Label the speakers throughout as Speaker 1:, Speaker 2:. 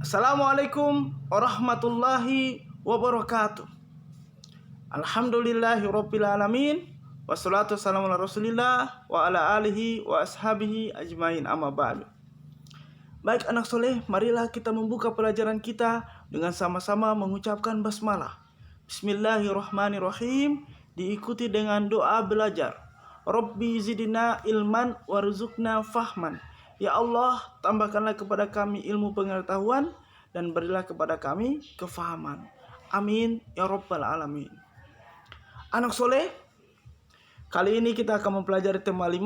Speaker 1: Assalamualaikum warahmatullahi wabarakatuh. Alhamdulillahirabbil alamin. Wassalatu wassalamu ala Rasulillah wa ala alihi wa ashabihi ajmain, amma ba'du. Baik anak soleh, marilah kita membuka pelajaran kita dengan sama-sama mengucapkan basmalah. Bismillahirrahmanirrahim, diikuti dengan doa belajar. Rabbi zidna ilman warzuqna fahman. Ya Allah, tambahkanlah kepada kami ilmu pengetahuan dan berilah kepada kami kefahaman. Amin ya rabbal alamin. Anak soleh, kali ini kita akan mempelajari tema 5,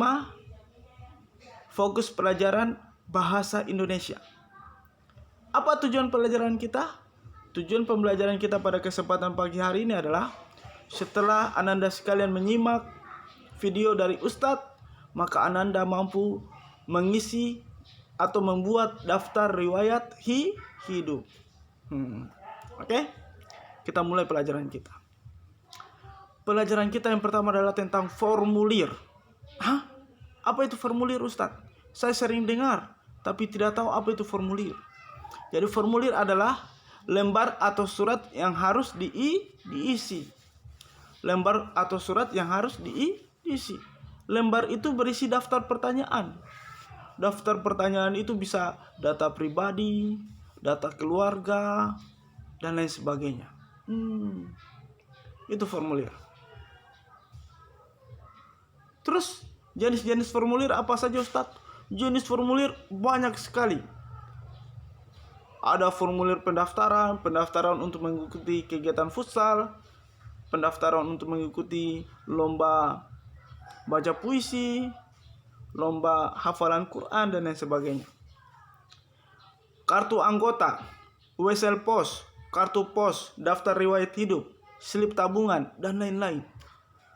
Speaker 1: fokus pelajaran bahasa Indonesia. Apa tujuan pelajaran kita? Tujuan pembelajaran kita pada kesempatan pagi hari ini adalah setelah Ananda sekalian menyimak video dari Ustadz, maka Ananda mampu mengisi atau membuat daftar riwayat hidup. Oke? Kita mulai pelajaran kita. Pelajaran kita yang pertama adalah tentang formulir. Hah? Apa itu formulir, Ustadz? Saya sering dengar, tapi tidak tahu apa itu formulir. Jadi formulir adalah lembar atau surat yang harus diisi. Lembar atau surat yang harus diisi. Lembar itu berisi daftar pertanyaan. Daftar pertanyaan itu bisa data pribadi, data keluarga, dan lain sebagainya. Itu formulir. Terus jenis-jenis formulir apa saja, Ustadz? Jenis formulir banyak sekali. Ada formulir pendaftaran untuk mengikuti kegiatan futsal, pendaftaran untuk mengikuti lomba baca puisi, lomba hafalan Quran, dan lain sebagainya. Kartu anggota, wesel pos, kartu pos, daftar riwayat hidup, slip tabungan, dan lain-lain.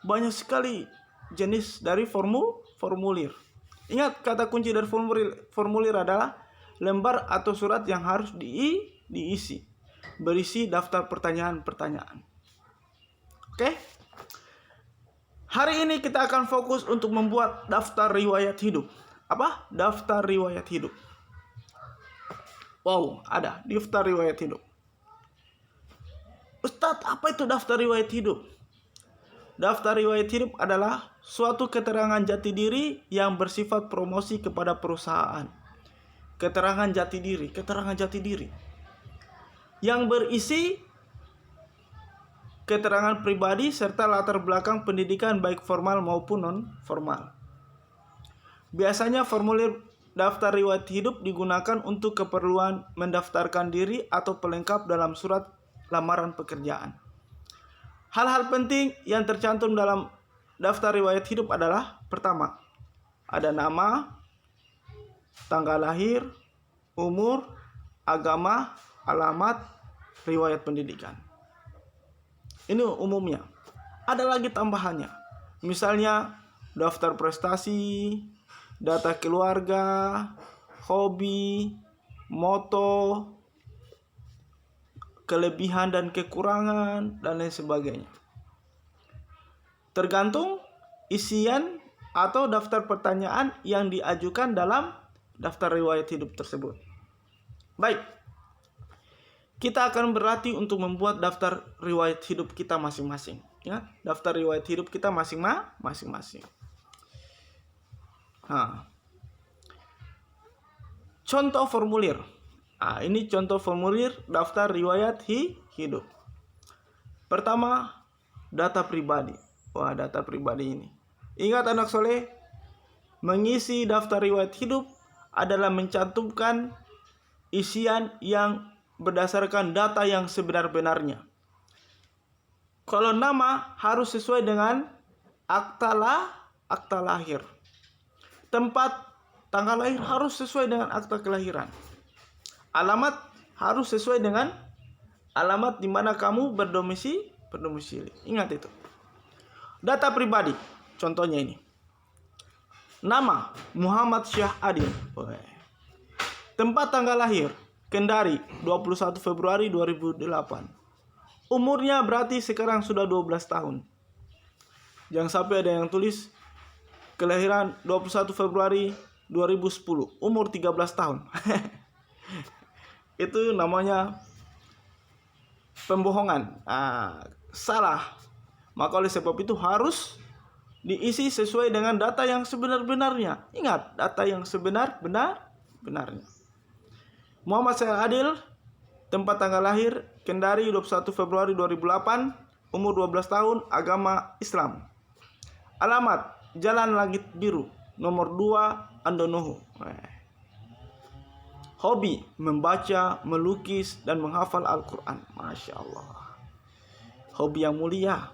Speaker 1: Banyak sekali jenis dari formulir. Ingat, kata kunci dari formulir adalah lembar atau surat yang harus diisi, berisi daftar pertanyaan-pertanyaan. Oke? Hari ini kita akan fokus untuk membuat daftar riwayat hidup. Apa? Daftar riwayat hidup. Wow, ada daftar riwayat hidup. Ustadz, apa itu daftar riwayat hidup? Daftar riwayat hidup adalah suatu keterangan jati diri yang bersifat promosi kepada perusahaan. Keterangan jati diri yang berisi keterangan pribadi serta latar belakang pendidikan baik formal maupun non-formal. Biasanya formulir daftar riwayat hidup digunakan untuk keperluan mendaftarkan diri atau pelengkap dalam surat lamaran pekerjaan. Hal-hal penting yang tercantum dalam daftar riwayat hidup adalah: pertama, ada nama, tanggal lahir, umur, agama, alamat, riwayat pendidikan. Ini umumnya. Ada lagi tambahannya. Misalnya daftar prestasi, data keluarga, hobi, moto, kelebihan dan kekurangan, dan lain sebagainya. Tergantung isian atau daftar pertanyaan yang diajukan dalam daftar riwayat hidup tersebut. Baik. Kita akan berlatih untuk membuat daftar riwayat hidup kita masing-masing. Ya, daftar riwayat hidup kita masing-masing. Contoh formulir. Ini contoh formulir daftar riwayat hidup. Pertama, data pribadi. Wah, data pribadi ini. Ingat anak soleh, mengisi daftar riwayat hidup adalah mencantumkan isian yang berdasarkan data yang sebenar-benarnya. Kalau nama harus sesuai dengan akta lahir. Tempat tanggal lahir harus sesuai dengan akta kelahiran. Alamat harus sesuai dengan alamat di mana kamu berdomisili. Ingat itu. Data pribadi, contohnya ini. Nama, Muhammad Syah Adil. Tempat tanggal lahir, Kendari, 21 Februari 2008. Umurnya berarti sekarang sudah 12 tahun. Jangan sampai ada yang tulis kelahiran 21 Februari 2010, umur 13 tahun. itu namanya pembohongan. Salah. Maka oleh sebab itu harus diisi sesuai dengan data yang sebenar-benarnya. Ingat, data yang sebenar-benarnya. Muhammad Syahid Adil, tempat tanggal lahir Kendari 21 Februari 2008, umur 12 tahun, agama Islam. Alamat Jalan Langit Biru, nomor 2, Andonohu. Hobi membaca, melukis, dan menghafal Al-Quran. Masya Allah. Hobi yang mulia.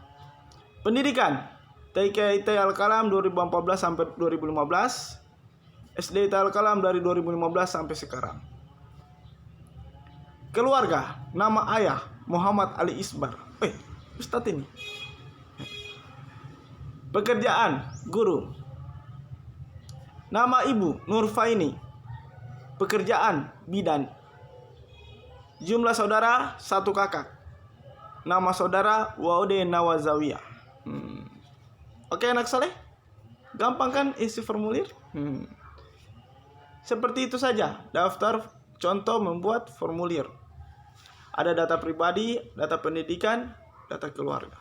Speaker 1: Pendidikan TK IT Al-Kalam 2014 sampai 2015. SD IT Al-Kalam dari 2015 sampai sekarang. Keluarga, nama ayah Muhammad Ali Isbar. Ustadz ini. Pekerjaan, guru. Nama ibu Nurfaini. Pekerjaan, bidan. Jumlah saudara, 1 kakak. Nama saudara Waude Nawazawiyah. Oke anak soleh, gampang kan isi formulir? Seperti itu saja daftar contoh membuat formulir. Ada data pribadi, data pendidikan, data keluarga.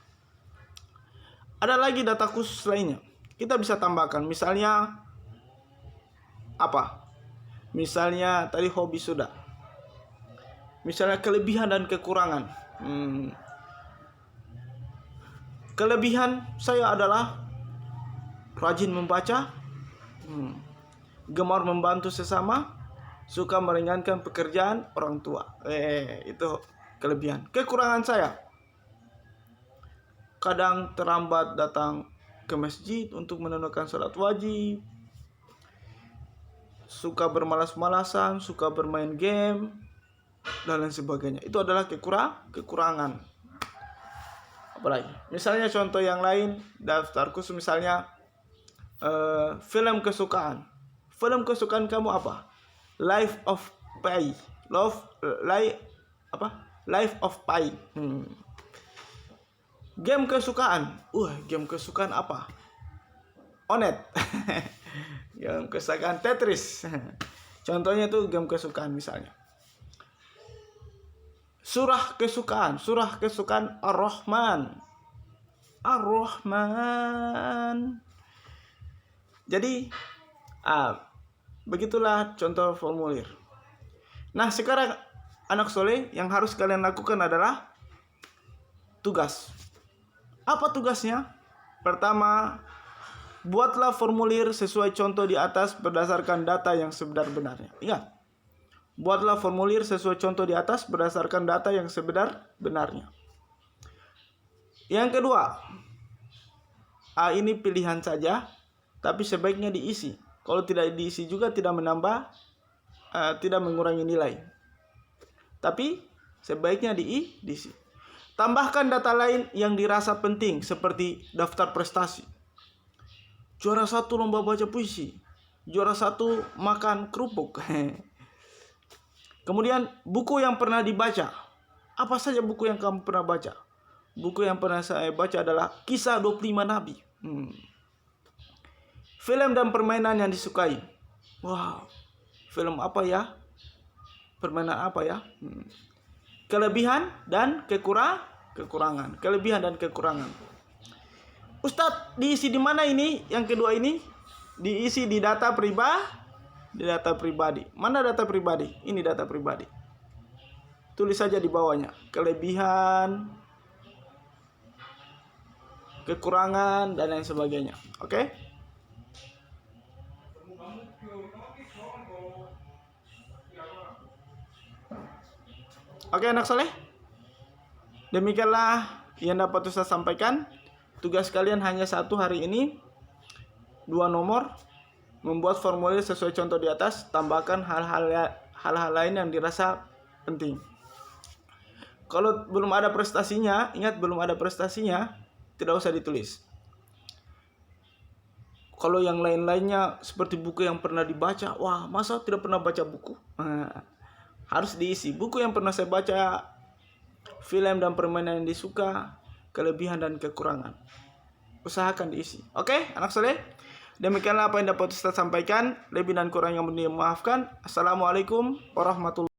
Speaker 1: Ada lagi data khusus lainnya. Kita bisa tambahkan, misalnya apa? Misalnya tadi hobi sudah. Misalnya kelebihan dan kekurangan. Kelebihan saya adalah rajin membaca, gemar membantu sesama, suka meringankan pekerjaan orang tua. Itu kelebihan. Kekurangan saya, kadang terlambat datang ke masjid untuk menunaikan salat wajib, suka bermalas-malasan, suka bermain game, dan lain sebagainya. Itu adalah kekurangan. Apalagi, misalnya contoh yang lain, daftar khusus misalnya film kesukaan. Film kesukaan kamu apa? Life of Pi. Life of Pi. Game kesukaan. Game kesukaan apa? Onet. Game kesukaan Tetris. Contohnya itu game kesukaan misalnya. Surah kesukaan Ar-Rahman. Jadi begitulah contoh formulir. Nah sekarang anak soleh, yang harus kalian lakukan adalah tugas. Apa tugasnya? Pertama, buatlah formulir sesuai contoh di atas berdasarkan data yang sebenar-benarnya. Ingat, buatlah formulir sesuai contoh di atas berdasarkan data yang sebenar-benarnya. Yang kedua, ini pilihan saja, tapi sebaiknya diisi. Kalau tidak diisi juga tidak menambah, tidak mengurangi nilai. Tapi sebaiknya diisi. Tambahkan data lain yang dirasa penting seperti daftar prestasi. Juara 1 lomba baca puisi. Juara 1 makan kerupuk. Kemudian buku yang pernah dibaca. Apa saja buku yang kamu pernah baca? Buku yang pernah saya baca adalah Kisah 25 Nabi. Film dan permainan yang disukai. Wow, film apa ya? Permainan apa ya? Kelebihan dan kekurangan. Kelebihan dan kekurangan. Ustadz, diisi di mana ini? Yang kedua ini diisi di data pribadi. Di data pribadi. Mana data pribadi? Ini data pribadi. Tulis saja di bawahnya. Kelebihan, kekurangan, dan lain sebagainya. Oke? Oke anak soleh. Demikianlah yang dapat Ustaz sampaikan. Tugas kalian hanya 1 hari ini. 2 nomor. Membuat formulir sesuai contoh di atas, tambahkan hal-hal lain yang dirasa penting. Kalau belum ada prestasinya, ingat belum ada prestasinya, tidak usah ditulis. Kalau yang lain-lainnya seperti buku yang pernah dibaca, wah masa tidak pernah baca buku? Harus diisi. Buku yang pernah saya baca, film dan permainan yang disuka, kelebihan dan kekurangan. Usahakan diisi. Oke, anak soleh? Demikianlah apa yang dapat Ustaz sampaikan. Lebih dan kurang yang mohon dimaafkan. Assalamualaikum warahmatullahi wabarakatuh.